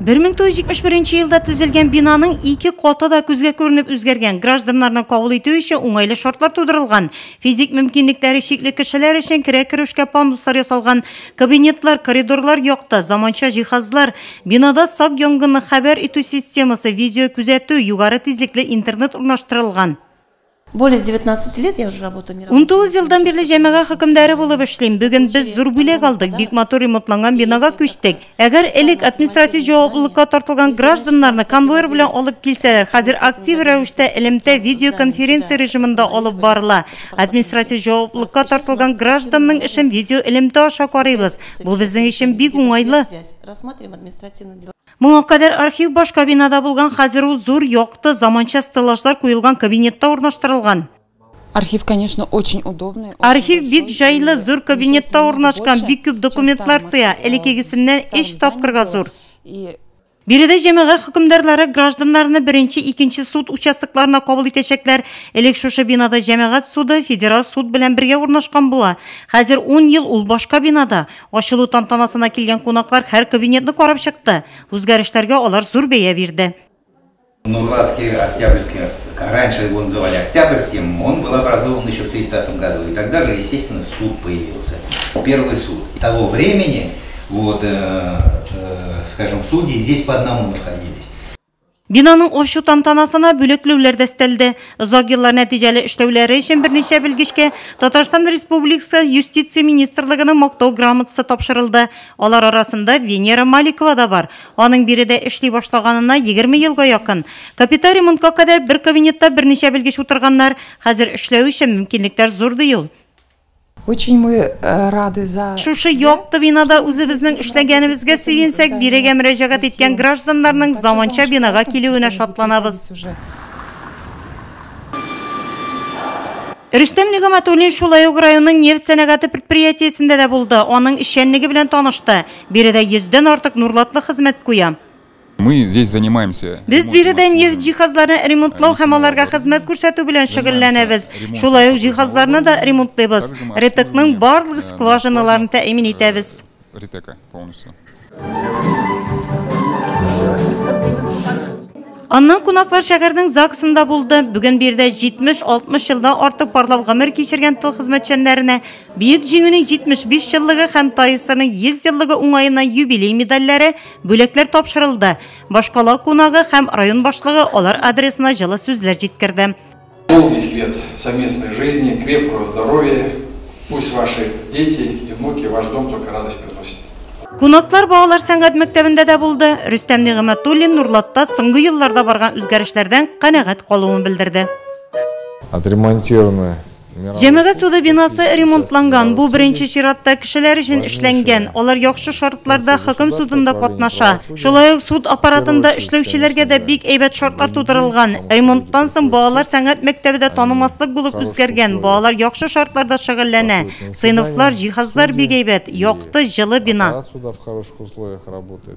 1971 елда түзелген бинаның 2 қоты да көзге көрініп өзгерген. Гражданларны кабул итүү үшін уңайлы шартлар тудырылған. Физик мөмкинлектәре шекле кешеләр өчен кире-керүшкә пандустар ясалган. Кабинетлар, коридорлар якты, заманча җиһазлар. Бинада сак янгынны хәбәр итү системасы, видео күзәтү, югары тизлекле интернет урнаштырылган. Более 19 лет я уже работаю. 19 елдан бирле җәмәгать хөкемдәре булып эшлим. Бүген без зур бүләк алдык. Бик матур ремонтланган бинага күчтек. Әгәр элек административ җаваплылыкка тартылган гражданнарны конвойер белән алып килсәләр, хәзер актив рәвештә элемтә видеоконференция режимында алып барыла. Административ җаваплылыкка тартылган гражданның эшен видео элемтә аша карыйбыз. Бу безнең өчен бик уңайлы. Моңа кадәр архив башка бинада булган, хәзер ул зур якты заманча стеллажлар куелган кабинетта урнаштырылган. Архив, конечно, очень удобный. Архив бик җайлы, зур кабинетта урнашкан, бик күп документлар сыя, элекегесеннән 3 тапкырга зур. Биредә җәмәгать хөкемдарлары гражданнарны беренче, икенче суд участокларына кабул итәчәкләр. Элек шушы бинада җәмәгать суды, федераль суд белән бергә урнашкан була. Хәзер 10 ел ул башка бинада. Ачылу тантанасына килгән кунаклар һәр кабинетны карап чыкты. Үзгәрешләргә алар зур бәя бирде. Нурлатский, Октябрьский, раньше его называли Октябрьским, он был образован еще в 30 году. И тогда же, естественно, суд появился. Первый суд. С того времени скажем, судьи здесь по одному находились. Бинаның ачу тантанасына бүлекләүләр дә өстәлде. Озак еллар нәтиҗәле эшләүләре өчен берничә белгечкә Татарстан Республикасы Юстиция министрлыгының мактау грамотасы тапшырылды. Алар арасында Венера Маликова да бар. Аның биредә эшли башлаганына 20 елга якын. Капиталь ремонтка кадәр бер кабинетта берничә белгеч утырганнар. Хәзер эшләү өчен мөмкинлекләр зур ди ул. Очень мы рады за... Шушы якты бинада үзебезнең эшләгәнебезгә сөенсәк, бирегә мөрәҗәгать иткән гражданнарның заманча бинага килүенә шатланабыз. Рөстәм Нигъмәтуллин шулай ук районның нефть сәнәгате предприятиесендә дә булды. Аның эшчәнлеге белән танышты. Биредә 100дән артык нурлатлы хезмәт куя. Мы здесь занимаемся. Без биредә нефть җиһазларын ремонтлау һәм аларга хезмәт күрсәтү белән шөгыльләнәбез. Шулай ук җиһазларны да ремонтлыйбыз. РТКның барлык скважиналарын тәэмин итәбез. РТК полностью. Аннан кунаклар шәһәрнең ЗАГСында булды. Бүген биредә 70-60 елдан артык парлап гомер кичергән тыл хезмәтчәннәренә Бөек җиңүнең 75 еллыгы һәм Таисырның 100 еллыгы уңаеннан юбилей медальләре, бүләкләр тапшырылды. Башкалар кунагы һәм район башлыгы алар адресына җылы сүзләр җиткерде. Долгих лет совместной жизни, крепкого здоровья. Пусть ваши дети и внуки ваш дом только радость приносят. Кунаклар балалар сәнгать мәктәбендә дә булды. Рөстәм Нигъмәтуллин Нурлатта соңгы елларда барган үзгәрешләрдән канәгать калуын белдерде. Отремонтированы. Җәмәгать суды бинасы ремонтланган. Бу беренче чиратта кешеләр өчен эшләнгән. Алар яхшы шартларда хөкем судында катнаша. Шулай ук суд аппаратында эшләүчеләргә дә бик әйбәт шартлар тудырылган. Ремонттан соң балалар сәнгать мәктәбендә танымаслык булып үзгәргән. Балалар яхшы шартларда шөгыльләнә. Сыйныфлар, җиһазлар бик әйбәт. Якты, җылы бина. Суда в хороших условиях работает.